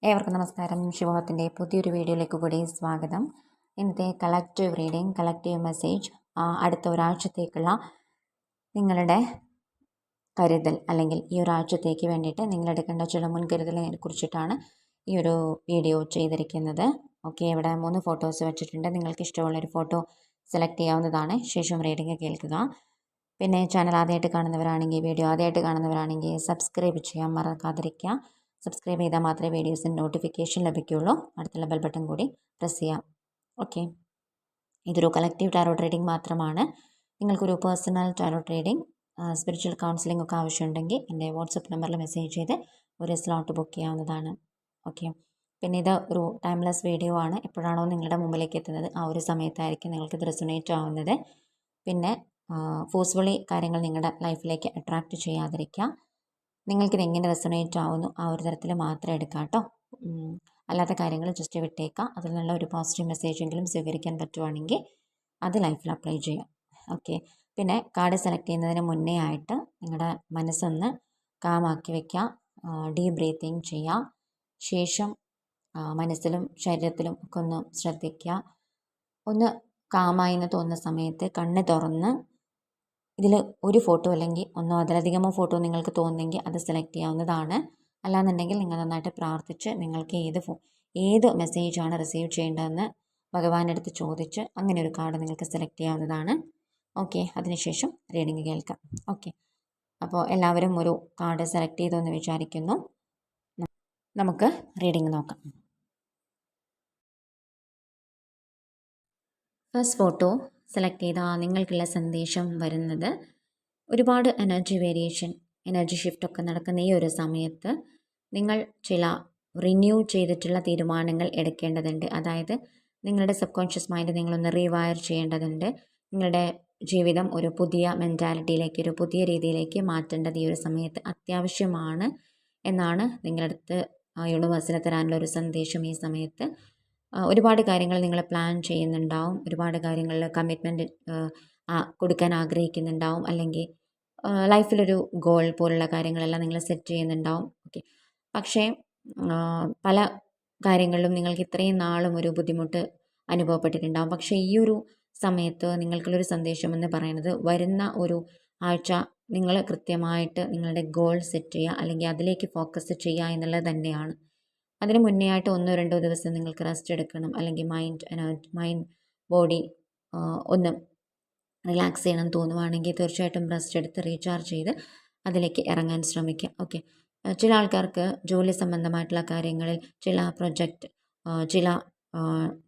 ഏവർക്കും നമസ്കാരം. ശുഭത്തിൻ്റെ പുതിയൊരു വീഡിയോയിലേക്ക് കൂടി സ്വാഗതം. ഇന്നത്തെ കളക്റ്റീവ് മെസ്സേജ് അടുത്ത ഒരാഴ്ചത്തേക്കുള്ള നിങ്ങളുടെ കരുതൽ അല്ലെങ്കിൽ ഈ ഒരാഴ്ചത്തേക്ക് വേണ്ടിയിട്ട് നിങ്ങളെടുക്കേണ്ട ചില മുൻകരുതലിനെ കുറിച്ചിട്ടാണ് ഈ ഒരു വീഡിയോ ചെയ്തിരിക്കുന്നത്. ഓക്കെ, ഇവിടെ 3 ഫോട്ടോസ് വെച്ചിട്ടുണ്ട്. നിങ്ങൾക്ക് ഇഷ്ടമുള്ളൊരു ഫോട്ടോ സെലക്ട് ചെയ്യാവുന്നതാണ്. ശേഷം റീഡിങ് കേൾക്കുക. പിന്നെ ചാനൽ ആദ്യമായിട്ട് കാണുന്നവരാണെങ്കിൽ, വീഡിയോ ആദ്യമായിട്ട് കാണുന്നവരാണെങ്കിൽ സബ്സ്ക്രൈബ് ചെയ്യാൻ മറക്കാതിരിക്കുക. സബ്സ്ക്രൈബ് ചെയ്താൽ മാത്രമേ വീഡിയോസിന് നോട്ടിഫിക്കേഷൻ ലഭിക്കുകയുള്ളൂ. അടുത്തുള്ള ബെൽ ബട്ടൺ കൂടി പ്രസ് ചെയ്യാം. ഓക്കെ, ഇതൊരു കളക്റ്റീവ് ടാരോട്ട് റീഡിംഗ് മാത്രമാണ്. നിങ്ങൾക്കൊരു personal tarot reading, spiritual counselling ഒക്കെ ആവശ്യമുണ്ടെങ്കിൽ എൻ്റെ വാട്സപ്പ് നമ്പറിൽ മെസ്സേജ് ചെയ്ത് ഒരു സ്ലോട്ട് ബുക്ക് ചെയ്യാവുന്നതാണ്. ഓക്കെ, പിന്നെ ഇത് ഒരു ടൈംലെസ് വീഡിയോ ആണ്. എപ്പോഴാണോ നിങ്ങളുടെ മുമ്പിലേക്ക് എത്തുന്നത് ആ ഒരു സമയത്തായിരിക്കും നിങ്ങൾക്കിത് റെസൊനേറ്റ് ആവുന്നത്. പിന്നെ ഫോഴ്സ്ഫുള്ളി കാര്യങ്ങൾ നിങ്ങളുടെ ലൈഫിലേക്ക് അട്രാക്റ്റ് ചെയ്യാതിരിക്കുക. നിങ്ങൾക്കിത് എങ്ങനെ റെസൊനേറ്റ് ആവുന്നു ആ ഒരു തരത്തിൽ മാത്രം എടുക്കാം കേട്ടോ. അല്ലാത്ത കാര്യങ്ങൾ ജസ്റ്റ് വിട്ടേക്കാം. അതിൽ നിന്നുള്ള ഒരു പോസിറ്റീവ് മെസ്സേജെങ്കിലും സ്വീകരിക്കാൻ പറ്റുവാണെങ്കിൽ അത് ലൈഫിൽ അപ്ലൈ ചെയ്യാം. ഓക്കെ, പിന്നെ കാർഡ് സെലക്ട് ചെയ്യുന്നതിന് മുന്നേ ആയിട്ട് നിങ്ങളുടെ മനസ്സൊന്ന് കാമാക്കി വയ്ക്കുക. ഡീപ്പ് ബ്രീത്തിങ് ചെയ്യുക. ശേഷം മനസ്സിലും ശരീരത്തിലും ഒക്കെ ഒന്ന് ശ്രദ്ധിക്കുക. ഒന്ന് കാമായി എന്ന് തോന്നുന്ന സമയത്ത് കണ്ണ് തുറന്ന് ഇതിൽ ഒരു ഫോട്ടോ അല്ലെങ്കിൽ ഒന്നോ അതിലധികമോ ഫോട്ടോ നിങ്ങൾക്ക് തോന്നുന്നെങ്കിൽ അത് സെലക്ട് ചെയ്യാവുന്നതാണ്. അല്ലാന്നുണ്ടെങ്കിൽ നിങ്ങൾ നന്നായിട്ട് പ്രാർത്ഥിച്ച് നിങ്ങൾക്ക് ഏത് മെസ്സേജാണ് റിസീവ് ചെയ്യേണ്ടതെന്ന് ഭഗവാന്റെ അടുത്ത് ചോദിച്ച് അങ്ങനെ ഒരു കാർഡ് നിങ്ങൾക്ക് സെലക്ട് ചെയ്യാവുന്നതാണ്. ഓക്കെ, അതിനുശേഷം റീഡിങ് കേൾക്കാം. ഓക്കെ, അപ്പോൾ എല്ലാവരും ഒരു കാർഡ് സെലക്ട് ചെയ്തെന്ന് വിചാരിക്കുന്നു. നമുക്ക് റീഡിങ് നോക്കാം. ഫസ്റ്റ് ഫോട്ടോ സെലക്ട് ചെയ്ത നിങ്ങൾക്കുള്ള സന്ദേശം വരുന്നത്, ഒരുപാട് എനർജി വേരിയേഷൻ, എനർജി ഷിഫ്റ്റ് ഒക്കെ നടക്കുന്ന ഈ ഒരു സമയത്ത് നിങ്ങൾ ചില റിന്യൂ ചെയ്തിട്ടുള്ള തീരുമാനങ്ങൾ എടുക്കേണ്ടതുണ്ട്. അതായത് നിങ്ങളുടെ സബ് കോൺഷ്യസ് മൈൻഡ് നിങ്ങളൊന്ന് റീവയർ ചെയ്യേണ്ടതുണ്ട്. നിങ്ങളുടെ ജീവിതം ഒരു പുതിയ മെൻറ്റാലിറ്റിയിലേക്ക്, ഒരു പുതിയ രീതിയിലേക്ക് മാറ്റേണ്ടത് ഈ ഒരു സമയത്ത് അത്യാവശ്യമാണ് എന്നാണ് നിങ്ങളുടെ അടുത്ത് യൂണിവേഴ്സിന് തരാനുള്ള ഒരു സന്ദേശം. ഈ സമയത്ത് ഒരുപാട് കാര്യങ്ങൾ നിങ്ങൾ പ്ലാൻ ചെയ്യുന്നുണ്ടാവും. ഒരുപാട് കാര്യങ്ങളിൽ കമ്മിറ്റ്മെൻറ്റ് കൊടുക്കാൻ ആഗ്രഹിക്കുന്നുണ്ടാവും. അല്ലെങ്കിൽ ലൈഫിലൊരു ഗോൾ പോലുള്ള കാര്യങ്ങളെല്ലാം നിങ്ങൾ സെറ്റ് ചെയ്യുന്നുണ്ടാവും. ഓക്കെ, പക്ഷേ പല കാര്യങ്ങളിലും നിങ്ങൾക്ക് ഇത്രയും നാളും ഒരു ബുദ്ധിമുട്ട് അനുഭവപ്പെട്ടിട്ടുണ്ടാവും. പക്ഷേ ഈ ഒരു സമയത്ത് നിങ്ങൾക്കുള്ളൊരു സന്ദേശം എന്ന് പറയുന്നത്, വരുന്ന ഒരു ആഴ്ച നിങ്ങൾ കൃത്യമായിട്ട് നിങ്ങളുടെ ഗോൾ സെറ്റ് ചെയ്യുക, അല്ലെങ്കിൽ അതിലേക്ക് ഫോക്കസ് ചെയ്യുക എന്നുള്ളത് തന്നെയാണ്. അതിന് മുന്നേ ആയിട്ട് 1-2 ദിവസം നിങ്ങൾക്ക് റെസ്റ്റ് എടുക്കണം. അല്ലെങ്കിൽ മൈൻഡ് ബോഡി ഒന്ന് റിലാക്സ് ചെയ്യണം തോന്നുവാണെങ്കിൽ തീർച്ചയായിട്ടും റെസ്റ്റ് എടുത്ത് റീചാർജ് ചെയ്ത് അതിലേക്ക് ഇറങ്ങാൻ ശ്രമിക്കുക. ഓക്കെ, ചില ആൾക്കാർക്ക് ജോലി സംബന്ധമായിട്ടുള്ള കാര്യങ്ങളിൽ, ചില പ്രൊജക്റ്റ്, ചില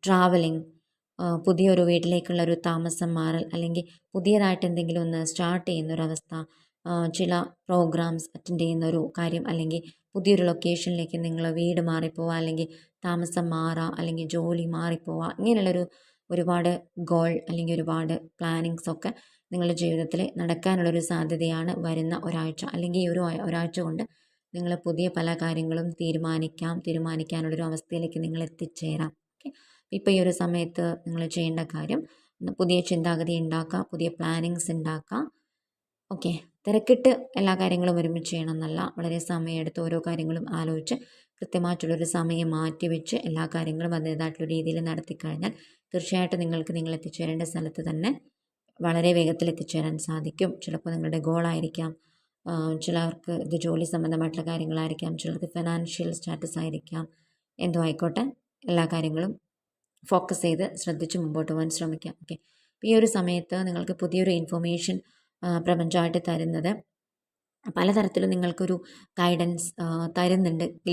ട്രാവലിംഗ്, പുതിയൊരു വീട്ടിലേക്കുള്ള ഒരു താമസം മാറൽ, അല്ലെങ്കിൽ പുതിയതായിട്ട് എന്തെങ്കിലും ഒന്ന് സ്റ്റാർട്ട് ചെയ്യുന്നൊരവസ്ഥ, ചില പ്രോഗ്രാംസ് അറ്റൻഡ് ചെയ്യുന്ന ഒരു കാര്യം, അല്ലെങ്കിൽ പുതിയൊരു ലൊക്കേഷനിലേക്ക് നിങ്ങൾ വീട് മാറിപ്പോവുക, അല്ലെങ്കിൽ താമസം മാറുക, അല്ലെങ്കിൽ ജോലി മാറിപ്പോവുക, ഇങ്ങനെയുള്ളൊരു ഒരുപാട് ഗോൾ അല്ലെങ്കിൽ ഒരുപാട് പ്ലാനിങ്സ് ഒക്കെ നിങ്ങളുടെ ജീവിതത്തിൽ നടക്കാനുള്ളൊരു സാധ്യതയാണ് വരുന്ന ഒരാഴ്ച. അല്ലെങ്കിൽ ഈ ഒരാഴ്ച കൊണ്ട് നിങ്ങൾ പുതിയ പല കാര്യങ്ങളും തീരുമാനിക്കാനുള്ളൊരു അവസ്ഥയിലേക്ക് നിങ്ങൾ എത്തിച്ചേരാം. ഓക്കെ, ഇപ്പോൾ ഈ ഒരു സമയത്ത് നിങ്ങൾ ചെയ്യേണ്ട കാര്യം പുതിയ ചിന്താഗതി ഉണ്ടാക്കുക, പുതിയ പ്ലാനിങ്സ് ഉണ്ടാക്കുക. ഓക്കെ, തിരക്കിട്ട് എല്ലാ കാര്യങ്ങളും ഒരുമിച്ച് ചെയ്യണമെന്നല്ല, വളരെ സമയമെടുത്ത് ഓരോ കാര്യങ്ങളും ആലോചിച്ച് കൃത്യമായിട്ടുള്ളൊരു സമയം മാറ്റി വെച്ച് എല്ലാ കാര്യങ്ങളും അതിൻ്റേതായിട്ടുള്ള രീതിയിൽ നടത്തിക്കഴിഞ്ഞാൽ തീർച്ചയായിട്ടും നിങ്ങൾക്ക് നിങ്ങൾ എത്തിച്ചേരേണ്ട സ്ഥലത്ത് തന്നെ വളരെ വേഗത്തിൽ എത്തിച്ചേരാൻ സാധിക്കും. ചിലപ്പോൾ നിങ്ങളുടെ ഗോളായിരിക്കാം, ചിലർക്ക് ഇത് ജോലി സംബന്ധമായിട്ടുള്ള കാര്യങ്ങളായിരിക്കാം, ചിലർക്ക് ഫിനാൻഷ്യൽ സ്റ്റാറ്റസ് ആയിരിക്കാം. എന്തോ ആയിക്കോട്ടെ, എല്ലാ കാര്യങ്ങളും ഫോക്കസ് ചെയ്ത് ശ്രദ്ധിച്ച് മുമ്പോട്ട് പോകാൻ ശ്രമിക്കാം. ഓക്കെ, ഈ ഒരു സമയത്ത് നിങ്ങൾക്ക് പുതിയൊരു ഇൻഫർമേഷൻ പ്രപഞ്ചമായിട്ട് തരുന്നത് പലതരത്തിലും നിങ്ങൾക്കൊരു ഗൈഡൻസ്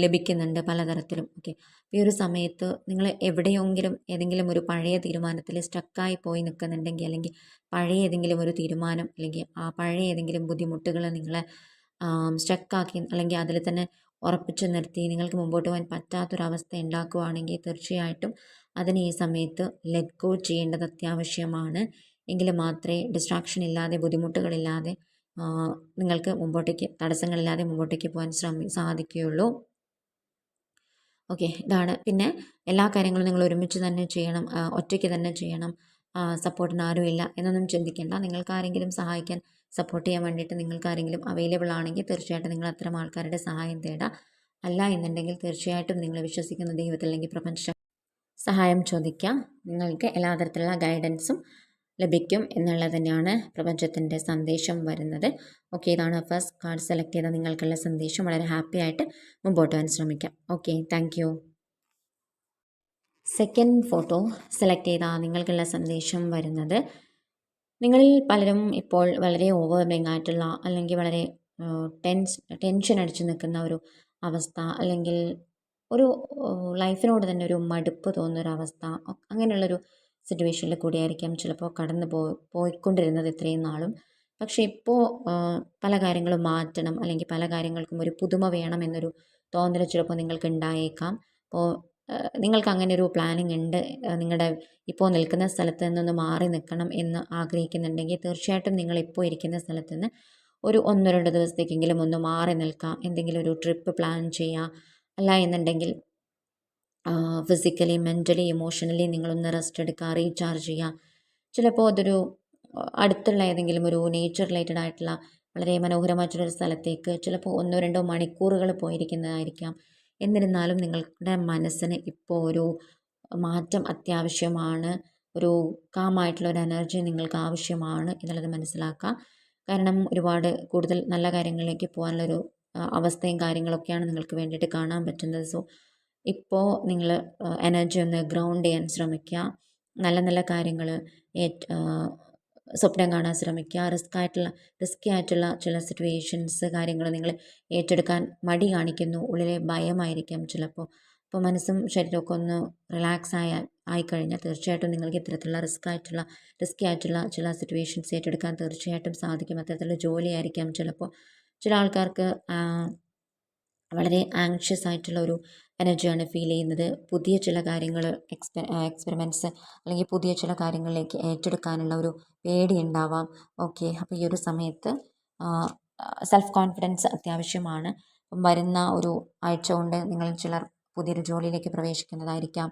ലഭിക്കുന്നുണ്ട് പലതരത്തിലും. ഓക്കെ, ഈ ഒരു സമയത്ത് നിങ്ങൾ എവിടെയെങ്കിലും ഏതെങ്കിലും ഒരു പഴയ തീരുമാനത്തിൽ സ്റ്റക്കായി പോയി നിൽക്കുന്നുണ്ടെങ്കിൽ, അല്ലെങ്കിൽ പഴയ ഏതെങ്കിലും ഒരു തീരുമാനം, അല്ലെങ്കിൽ ആ പഴയ ഏതെങ്കിലും ബുദ്ധിമുട്ടുകൾ നിങ്ങളെ സ്റ്റക്കാക്കി, അല്ലെങ്കിൽ അതിൽ തന്നെ ഉറപ്പിച്ച് നിർത്തി നിങ്ങൾക്ക് മുമ്പോട്ട് പോകാൻ പറ്റാത്തൊരവസ്ഥ ഉണ്ടാക്കുകയാണെങ്കിൽ തീർച്ചയായിട്ടും അതിന് ഈ സമയത്ത് ലെറ്റ് ഗോ ചെയ്യേണ്ടത് അത്യാവശ്യമാണ്. എങ്കിൽ മാത്രമേ ഡിസ്ട്രാക്ഷൻ ഇല്ലാതെ, ബുദ്ധിമുട്ടുകളില്ലാതെ നിങ്ങൾക്ക് തടസ്സങ്ങളില്ലാതെ മുമ്പോട്ടേക്ക് പോകാൻ സാധിക്കുകയുള്ളൂ. ഓക്കെ, ഇതാണ്. പിന്നെ എല്ലാ കാര്യങ്ങളും നിങ്ങൾ ഒരുമിച്ച് തന്നെ ചെയ്യണം, ഒറ്റയ്ക്ക് തന്നെ ചെയ്യണം, സപ്പോർട്ടിന് ആരുമില്ല എന്നൊന്നും ചിന്തിക്കേണ്ട. നിങ്ങൾക്ക് ആരെങ്കിലും സഹായിക്കാൻ, സപ്പോർട്ട് ചെയ്യാൻ വേണ്ടിയിട്ട് നിങ്ങൾക്ക് ആരെങ്കിലും അവൈലബിൾ ആണെങ്കിൽ തീർച്ചയായിട്ടും നിങ്ങൾ അത്തരം ആൾക്കാരുടെ സഹായം തേടുക. അല്ല എന്നുണ്ടെങ്കിൽ തീർച്ചയായിട്ടും നിങ്ങൾ വിശ്വസിക്കുന്ന ദൈവത്തിൽ അല്ലെങ്കിൽ പ്രപഞ്ച സഹായം ചോദിക്കുക. നിങ്ങൾക്ക് എല്ലാ തരത്തിലുള്ള ഗൈഡൻസും ലഭിക്കും എന്നുള്ളത് തന്നെയാണ് പ്രപഞ്ചത്തിൻ്റെ സന്ദേശം വരുന്നത്. ഓക്കെ, ഇതാണ് ഫസ്റ്റ് കാർഡ് സെലക്ട് ചെയ്ത നിങ്ങൾക്കുള്ള സന്ദേശം. വളരെ ഹാപ്പി ആയിട്ട് മുമ്പോട്ട് പോകാൻ ശ്രമിക്കാം. Okay, thank you. Second photo select ചെയ്ത നിങ്ങൾക്കുള്ള സന്ദേശം വരുന്നത്, നിങ്ങളിൽ പലരും ഇപ്പോൾ വളരെ ഓവർവെൽമിംഗ് ആയിട്ടുള്ള അല്ലെങ്കിൽ വളരെ ടെൻഷൻ അടിച്ച് നിൽക്കുന്ന ഒരു അവസ്ഥ, അല്ലെങ്കിൽ ഒരു ലൈഫിനോട് തന്നെ ഒരു മടുപ്പ് തോന്നുന്നൊരവസ്ഥ, അങ്ങനെയുള്ളൊരു സിറ്റുവേഷനിൽ കൂടിയായിരിക്കാം ചിലപ്പോൾ കടന്നു പോയിക്കൊണ്ടിരുന്നത് ഇത്രയും നാളും. പക്ഷേ ഇപ്പോൾ പല കാര്യങ്ങളും മാറ്റണം, അല്ലെങ്കിൽ പല കാര്യങ്ങൾക്കും ഒരു പുതുമ വേണം എന്നൊരു തോന്നൽ ചിലപ്പോൾ നിങ്ങൾക്ക് ഉണ്ടായേക്കാം. അപ്പോൾ നിങ്ങൾക്ക് അങ്ങനെ ഒരു പ്ലാനിങ് ഉണ്ട്, നിങ്ങളുടെ ഇപ്പോൾ നിൽക്കുന്ന സ്ഥലത്ത് നിന്നൊന്ന് മാറി നിൽക്കണം എന്ന് ആഗ്രഹിക്കുന്നുണ്ടെങ്കിൽ തീർച്ചയായിട്ടും നിങ്ങളിപ്പോൾ ഇരിക്കുന്ന സ്ഥലത്ത് നിന്ന് ഒരു 1-2 ദിവസത്തേക്കെങ്കിലും ഒന്ന് മാറി നിൽക്കാം. എന്തെങ്കിലും ഒരു ട്രിപ്പ് പ്ലാൻ ചെയ്യുക. അല്ല എന്നുണ്ടെങ്കിൽ ഫിസിക്കലി, മെൻ്റലി, ഇമോഷണലി നിങ്ങളൊന്ന് റെസ്റ്റ് എടുക്കുക, റീചാർജ് ചെയ്യുക. ചിലപ്പോൾ അതൊരു അടുത്തുള്ള ഏതെങ്കിലും ഒരു നേച്ചർ റിലേറ്റഡ് ആയിട്ടുള്ള വളരെ മനോഹരമായിട്ടുള്ളൊരു സ്ഥലത്തേക്ക് ചിലപ്പോൾ 1-2 മണിക്കൂറുകൾ പോയിരിക്കുന്നതായിരിക്കാം. എന്നിരുന്നാലും നിങ്ങളുടെ മനസ്സിന് ഇപ്പോൾ ഒരു മാറ്റം അത്യാവശ്യമാണ്. ഒരു കാമായിട്ടുള്ള ഒരു എനർജി നിങ്ങൾക്ക് ആവശ്യമാണ് എന്നുള്ളത് മനസ്സിലാക്കുക. കാരണം ഒരുപാട് കൂടുതൽ നല്ല കാര്യങ്ങളിലേക്ക് പോകാനുള്ളൊരു അവസ്ഥയും കാര്യങ്ങളൊക്കെയാണ് നിങ്ങൾക്ക് വേണ്ടിയിട്ട് കാണാൻ പറ്റുന്നത്. സോ ഇപ്പോൾ നിങ്ങൾ എനർജി ഒന്ന് ഗ്രൗണ്ട് ചെയ്യാൻ ശ്രമിക്കുക. നല്ല നല്ല കാര്യങ്ങൾ സ്വപ്നം കാണാൻ ശ്രമിക്കുക. റിസ്കി ആയിട്ടുള്ള ചില സിറ്റുവേഷൻസ് കാര്യങ്ങൾ നിങ്ങൾ ഏറ്റെടുക്കാൻ മടി കാണിക്കുന്നു. ഉള്ളിലെ ഭയമായിരിക്കാം ചിലപ്പോൾ. അപ്പോൾ മനസ്സും ശരീരമൊക്കെ ഒന്ന് റിലാക്സ് ആയിക്കഴിഞ്ഞാൽ തീർച്ചയായിട്ടും നിങ്ങൾക്ക് ഇത്തരത്തിലുള്ള റിസ്കി ആയിട്ടുള്ള ചില സിറ്റുവേഷൻസ് ഏറ്റെടുക്കാൻ തീർച്ചയായിട്ടും സാധിക്കും. അത്തരത്തിലുള്ള ജോലിയായിരിക്കാം ചിലപ്പോൾ. ചില ആൾക്കാർക്ക് വളരെ ആങ്ഷ്യസ് ആയിട്ടുള്ള ഒരു എനർജിയാണ് ഫീൽ ചെയ്യുന്നത്. പുതിയ ചില കാര്യങ്ങൾ എക്സ്പെരിമെൻറ്റ്സ് അല്ലെങ്കിൽ പുതിയ ചില കാര്യങ്ങളിലേക്ക് ഏറ്റെടുക്കാനുള്ള ഒരു പേടി ഉണ്ടാവാം. ഓക്കെ, അപ്പോൾ ഈ ഒരു സമയത്ത് സെൽഫ് കോൺഫിഡൻസ് അത്യാവശ്യമാണ്. വരുന്ന ഒരു ആഴ്ച കൊണ്ട് നിങ്ങൾ ചിലർ പുതിയൊരു ജോലിയിലേക്ക് പ്രവേശിക്കുന്നതായിരിക്കാം.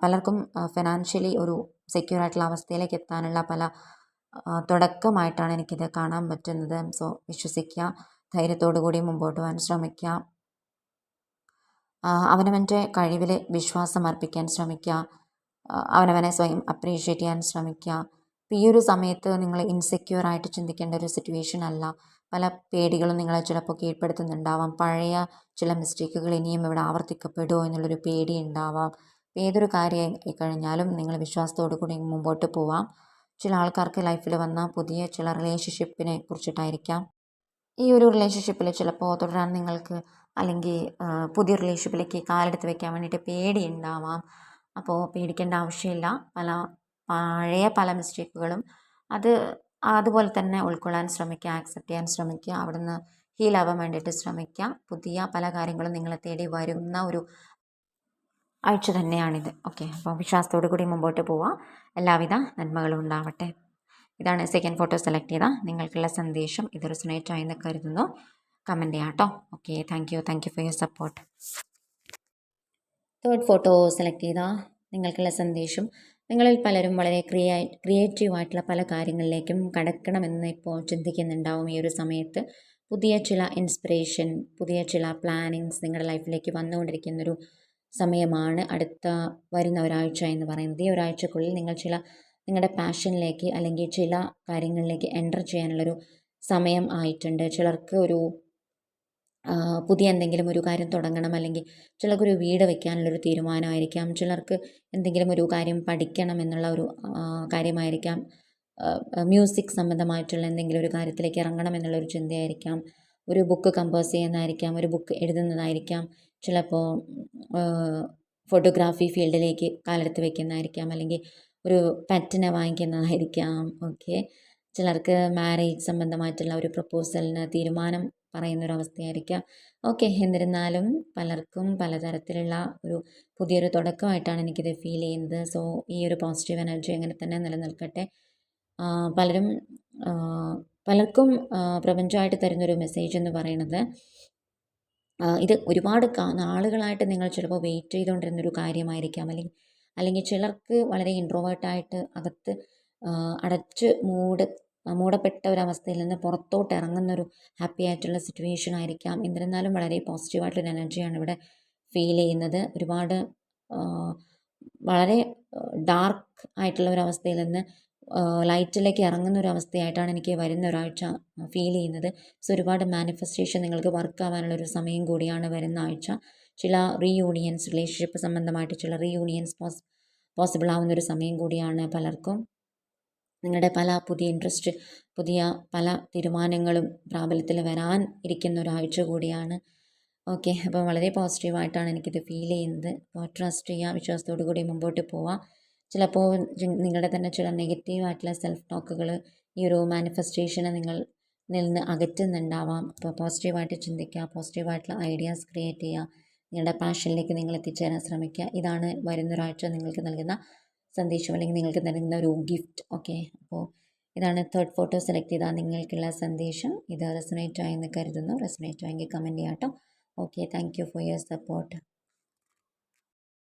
പലർക്കും ഫിനാൻഷ്യലി ഒരു സെക്യൂർ ആയിട്ടുള്ള അവസ്ഥയിലേക്ക് എത്താനുള്ള പല തുടക്കമായിട്ടാണ് എനിക്കിത് കാണാൻ പറ്റുന്നത്. സോ വിശ്വസിക്കുക, ധൈര്യത്തോടു കൂടി മുമ്പോട്ട് പോകാൻ ശ്രമിക്കുക. അവനവൻ്റെ കഴിവിൽ വിശ്വാസം അർപ്പിക്കാൻ ശ്രമിക്കുക. അവനവനെ സ്വയം അപ്രീഷിയേറ്റ് ചെയ്യാൻ ശ്രമിക്കുക. അപ്പോൾ ഈ ഒരു സമയത്ത് നിങ്ങൾ ഇൻസെക്യൂർ ആയിട്ട് ചിന്തിക്കേണ്ട ഒരു സിറ്റുവേഷൻ അല്ല. പല പേടികളും നിങ്ങളെ ചിലപ്പോൾ കീഴ്പ്പെടുത്തുന്നുണ്ടാവാം. പഴയ ചില മിസ്റ്റേക്കുകൾ ഇനിയും ഇവിടെ ആവർത്തിക്കപ്പെടുമോ എന്നുള്ളൊരു പേടി ഉണ്ടാവാം. ഏതൊരു കാര്യം കഴിഞ്ഞാലും നിങ്ങൾ വിശ്വാസത്തോടു കൂടി മുമ്പോട്ട് പോവാം. ചില ആൾക്കാർക്ക് ലൈഫിൽ വന്ന പുതിയ ചില റിലേഷൻഷിപ്പിനെ കുറിച്ചിട്ടായിരിക്കാം. ഈ ഒരു റിലേഷൻഷിപ്പിൽ ചിലപ്പോൾ തുടരാൻ നിങ്ങൾക്ക്, അല്ലെങ്കിൽ പുതിയ റിലേഷൻഷിപ്പിലേക്ക് കാലെടുത്ത് വെക്കാൻ വേണ്ടിയിട്ട് പേടി ഉണ്ടാവാം. അപ്പോൾ പേടിക്കേണ്ട ആവശ്യമില്ല. പഴയ പല മിസ്റ്റേക്കുകളും അതുപോലെ തന്നെ ഉൾക്കൊള്ളാൻ ശ്രമിക്കുക, ആക്സെപ്റ്റ് ചെയ്യാൻ ശ്രമിക്കുക, അവിടുന്ന് ഹീലാവാൻ വേണ്ടിയിട്ട് ശ്രമിക്കുക. പുതിയ പല കാര്യങ്ങളും നിങ്ങളെ തേടി വരുന്ന ഒരു ആഴ്ച തന്നെയാണിത്. ഓക്കെ, അപ്പോൾ വിശ്വാസത്തോടു കൂടി മുമ്പോട്ട് പോവുക. എല്ലാവിധ നന്മകളും ഉണ്ടാവട്ടെ. ഇതാണ് സെക്കൻഡ് ഫോട്ടോ സെലക്ട് ചെയ്ത നിങ്ങൾക്കുള്ള സന്ദേശം. ഇത് റിസൊണേറ്റ് ആയെന്ന് കരുതുന്നു. കമൻറ്റ് ചെയ്യാം കേട്ടോ. Okay, thank you for your support. Third photo select ചെയ്ത നിങ്ങൾക്കുള്ള സന്ദേശം, നിങ്ങളിൽ പലരും വളരെ ക്രിയേറ്റീവായിട്ടുള്ള പല കാര്യങ്ങളിലേക്കും കടക്കണമെന്ന് ഇപ്പോൾ ചിന്തിക്കുന്നുണ്ടാവും. ഈ ഒരു സമയത്ത് പുതിയ ചില ഇൻസ്പിറേഷൻ, പുതിയ ചില പ്ലാനിങ്സ് നിങ്ങളുടെ ലൈഫിലേക്ക് വന്നുകൊണ്ടിരിക്കുന്നൊരു സമയമാണ് അടുത്ത വരുന്ന ഒരാഴ്ച എന്ന് പറയുന്നത്. ഈ ഒരാഴ്ചക്കുള്ളിൽ നിങ്ങൾ നിങ്ങളുടെ പാഷനിലേക്ക് അല്ലെങ്കിൽ ചില കാര്യങ്ങളിലേക്ക് എൻ്റർ ചെയ്യാനുള്ളൊരു സമയം ആയിട്ടുണ്ട്. ചിലർക്ക് ഒരു പുതിയ എന്തെങ്കിലും ഒരു കാര്യം തുടങ്ങണം, അല്ലെങ്കിൽ ചിലർക്കൊരു വീട് വയ്ക്കാനുള്ളൊരു തീരുമാനമായിരിക്കാം. ചിലർക്ക് എന്തെങ്കിലും ഒരു കാര്യം പഠിക്കണം എന്നുള്ള ഒരു കാര്യമായിരിക്കാം. മ്യൂസിക് സംബന്ധമായിട്ടുള്ള എന്തെങ്കിലും ഒരു കാര്യത്തിലേക്ക് ഇറങ്ങണം എന്നുള്ളൊരു ചിന്തയായിരിക്കാം. ഒരു ബുക്ക് കമ്പോസ് ചെയ്യുന്നതായിരിക്കാം, ഒരു ബുക്ക് എഴുതുന്നതായിരിക്കാം. ചിലപ്പോൾ ഫോട്ടോഗ്രാഫി ഫീൽഡിലേക്ക് കാലെടുത്ത് വയ്ക്കുന്നതായിരിക്കാം, അല്ലെങ്കിൽ ഒരു പെറ്റിനെ വാങ്ങിക്കുന്നതായിരിക്കാം. ഓക്കെ, ചിലർക്ക് മാരേജ് സംബന്ധമായിട്ടുള്ള ഒരു പ്രപ്പോസലിന് തീരുമാനം പറയുന്നൊരവസ്ഥയായിരിക്കാം. ഓക്കെ, എന്നിരുന്നാലും പലർക്കും പലതരത്തിലുള്ള ഒരു പുതിയൊരു തുടക്കമായിട്ടാണ് എനിക്കിത് ഫീൽ ചെയ്യുന്നത്. സോ ഈ ഒരു പോസിറ്റീവ് എനർജി അങ്ങനെ തന്നെ നിലനിൽക്കട്ടെ. പലർക്കും പ്രപഞ്ചമായിട്ട് തരുന്നൊരു മെസ്സേജ് എന്ന് പറയുന്നത്, ഇത് ഒരുപാട് നാളുകളായിട്ട് നിങ്ങൾ ചിലപ്പോൾ വെയിറ്റ് ചെയ്തുകൊണ്ടിരുന്നൊരു കാര്യമായിരിക്കാം. അല്ലെങ്കിൽ ചിലർക്ക് വളരെ ഇൻട്രോവേർട്ടായിട്ട് അകത്ത് അടച്ച് മൂടപ്പെട്ട ഒരവസ്ഥയിൽ നിന്ന് പുറത്തോട്ട് ഇറങ്ങുന്നൊരു ഹാപ്പി ആയിട്ടുള്ള സിറ്റുവേഷൻ ആയിരിക്കാം. എന്നിരുന്നാലും വളരെ പോസിറ്റീവായിട്ടുള്ളൊരു എനർജിയാണ് ഇവിടെ ഫീൽ ചെയ്യുന്നത്. ഒരുപാട് വളരെ ഡാർക്ക് ആയിട്ടുള്ള ഒരവസ്ഥയിൽ നിന്ന് ലൈറ്റിലേക്ക് ഇറങ്ങുന്ന ഒരു അവസ്ഥയായിട്ടാണ് എനിക്ക് വരുന്ന ഒരാഴ്ച ഫീൽ ചെയ്യുന്നത്. സോ ഒരുപാട് മാനിഫെസ്റ്റേഷൻ നിങ്ങൾക്ക് വർക്ക് ആവാനുള്ളൊരു സമയം കൂടിയാണ് വരുന്ന ആഴ്ച. ചില റീയൂണിയൻസ്, റിലേഷൻഷിപ്പ് സംബന്ധമായിട്ട് ചില റീയൂണിയൻസ് പോസിബിൾ ആവുന്നൊരു സമയം കൂടിയാണ് പലർക്കും. നിങ്ങളുടെ പല പുതിയ ഇൻട്രസ്റ്റ്, പുതിയ പല തീരുമാനങ്ങളും പ്രാബല്യത്തിൽ വരാൻ ഇരിക്കുന്ന ഒരാഴ്ച കൂടിയാണ്. ഓക്കെ, അപ്പോൾ വളരെ പോസിറ്റീവായിട്ടാണ് എനിക്കിത് ഫീൽ ചെയ്യുന്നത്. അപ്പോൾ ട്രസ്റ്റ് ചെയ്യുക, വിശ്വാസത്തോടു കൂടി മുമ്പോട്ട് പോവാം. ചിലപ്പോൾ നിങ്ങളുടെ തന്നെ ചില നെഗറ്റീവായിട്ടുള്ള സെൽഫ് ടോക്കുകൾ ഈ ഒരു മാനിഫെസ്റ്റേഷനെ നിന്ന് അകറ്റുന്നുണ്ടാവാം. അപ്പോൾ പോസിറ്റീവായിട്ട് ചിന്തിക്കുക, പോസിറ്റീവായിട്ടുള്ള ഐഡിയാസ് ക്രിയേറ്റ് ചെയ്യുക, നിങ്ങളുടെ പാഷനിലേക്ക് നിങ്ങൾ എത്തിച്ചേരാൻ ശ്രമിക്കുക. ഇതാണ് വരുന്നൊരാഴ്ച നിങ്ങൾക്ക് നൽകുന്ന സന്ദേശം, അല്ലെങ്കിൽ നിങ്ങൾക്ക് നൽകുന്ന ഒരു ഗിഫ്റ്റ്. ഓക്കെ, അപ്പോൾ ഇതാണ് തേർഡ് ഫോട്ടോ സെലക്ട് ചെയ്താൽ നിങ്ങൾക്കുള്ള സന്ദേശം. ഇത് റെസൊനേറ്റ് ആയെന്ന് കരുതുന്നു. റെസൊനേറ്റ് ആയെങ്കിൽ കമൻറ്റ് ചെയ്യാം കേട്ടോ. Okay, thank you for your support.